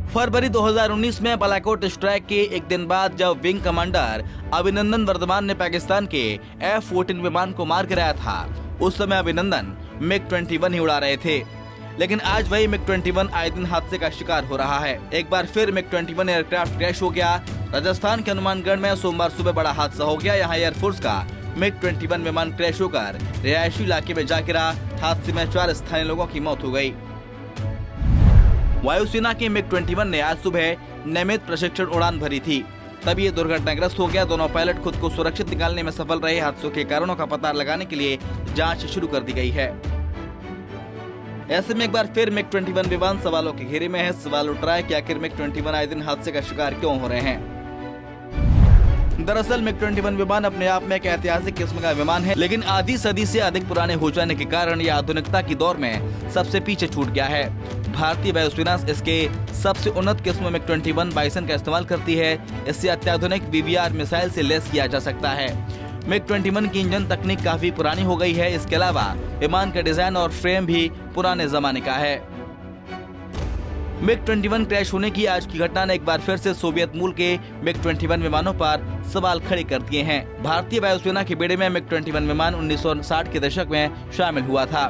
फरवरी 2019 में बालाकोट स्ट्राइक के एक दिन बाद जब विंग कमांडर अभिनंदन वर्धमान ने पाकिस्तान के F-14 विमान को मार गिराया था, उस समय अभिनंदन MiG-21 ही उड़ा रहे थे। लेकिन आज वही MiG-21 आए दिन हादसे का शिकार हो रहा है। एक बार फिर MiG-21 एयरक्राफ्ट क्रैश हो गया। राजस्थान के हनुमानगढ़ में सोमवार सुबह बड़ा हादसा हो गया। यहाँ एयरफोर्स का MiG-21 विमान क्रैश होकर रिहायशी इलाके में जा गिरा। हादसे में 4 स्थानीय लोगों की मौत हो गई। वायुसेना के MiG-21 ने आज सुबह नियमित प्रशिक्षण उड़ान भरी थी, तब ये दुर्घटनाग्रस्त हो गया। दोनों पायलट खुद को सुरक्षित निकालने में सफल रहे। हादसों के कारणों का पता लगाने के लिए जांच शुरू कर दी गई है। ऐसे में एक बार फिर MiG-21 विमान सवालों के घेरे में है। सवाल उठ रहा है कि आखिर MiG-21 आए दिन हादसे का शिकार क्यों हो रहे हैं। दरअसल MiG-21 विमान अपने आप में एक ऐतिहासिक किस्म का विमान है, लेकिन आधी सदी से अधिक पुराने हो जाने के कारण यह आधुनिकता की दौर में सबसे पीछे छूट गया है। भारतीय वायुसेना इसके सबसे उन्नत किस्म MiG-21 बाइसन का इस्तेमाल करती है। इससे अत्याधुनिक BBR मिसाइल से लैस किया जा सकता है। MiG-21 की इंजन तकनीक काफी पुरानी हो गई है। इसके अलावा विमान का डिजाइन और फ्रेम भी पुराने जमाने का है। MiG-21 क्रैश होने की आज की घटना ने एक बार फिर से सोवियत मूल के MiG-21 विमानों पर सवाल खड़े कर दिए हैं। भारतीय वायुसेना के बेड़े में MiG-21 विमान 1960 के दशक में शामिल हुआ था।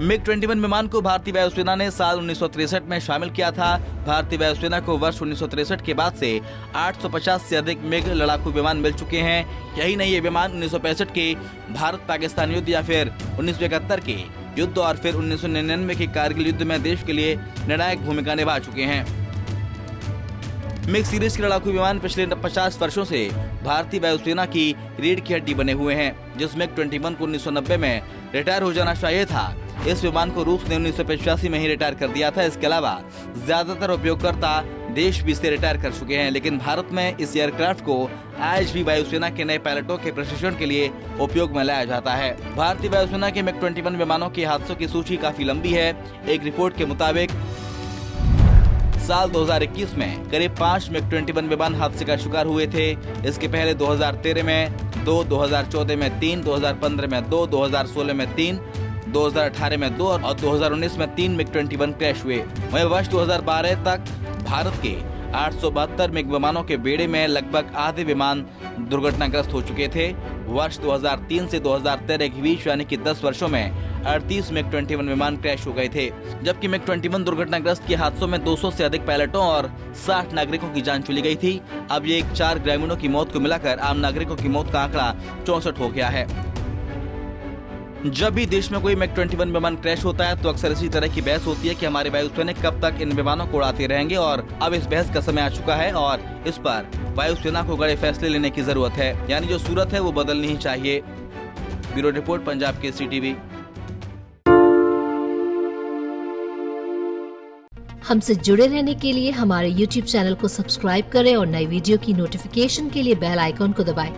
MiG-21 विमान को भारतीय वायुसेना ने साल 1963 में शामिल किया था। भारतीय वायुसेना को वर्ष 1963 के बाद से 850 से अधिक MiG लड़ाकू विमान मिल चुके हैं। यही नहीं, ये विमान 1965 के भारत पाकिस्तान युद्ध या फिर 1971 के युद्ध और फिर 1999 के कारगिल युद्ध में देश के लिए निर्णायक भूमिका निभा चुके हैं। MiG सीरीज के लड़ाकू विमान पिछले 50 वर्षों से भारतीय वायुसेना की रीढ़ की हड्डी बने हुए हैं। जिस MiG-21 को 1990 में रिटायर हो जाना चाहिए था, इस विमान को रूस ने 1985 में ही रिटायर कर दिया था। इसके अलावा ज्यादातर उपयोगकर्ता देश भी इसे रिटायर कर चुके हैं, लेकिन भारत में इस एयरक्राफ्ट को आज भी वायुसेना के नए पायलटों के प्रशिक्षण के लिए उपयोग में लाया जाता है। भारतीय वायुसेना के MiG-21 विमानों के हादसों की सूची काफी लंबी है। एक रिपोर्ट के मुताबिक साल 2021 में करीब 5 MiG-21 विमान हादसे का शिकार हुए थे। इसके पहले 2013 में 2, 2014 में 3, 2015 में 2, 2016 में 3, 2018 में 2 और 2019 में 3 MiG-21 क्रैश हुए। वहीं वर्ष 2012 तक भारत के 872 MiG विमानों के बेड़े में लगभग आधे विमान दुर्घटनाग्रस्त हो चुके थे। वर्ष 2003 से 2013 के बीच यानी कि 10 वर्षों में 38 MiG-21 विमान क्रैश हो गए थे, जबकि MiG-21 दुर्घटनाग्रस्त के हादसों में 200 से अधिक पायलटों और 60 नागरिकों की जान चली गई थी। अब ये 4 ग्रामीणों की मौत को मिलाकर आम नागरिकों की मौत का आंकड़ा 64 हो गया है। जब भी देश में कोई MiG-21 विमान क्रैश होता है तो अक्सर इसी तरह की बहस होती है कि हमारे वायुसैनिक कब तक इन विमानों को उड़ाते रहेंगे, और अब इस बहस का समय आ चुका है और इस पर वायुसेना को बड़े फैसले लेने की जरूरत है। यानी जो सूरत है वो बदलनी ही चाहिए। Bureau report, Punjab Kesari TV. हमसे जुड़े रहने के लिए हमारे YouTube चैनल को सब्सक्राइब करें और नई वीडियो की नोटिफिकेशन के लिए बेल आइकॉन को दबाएं।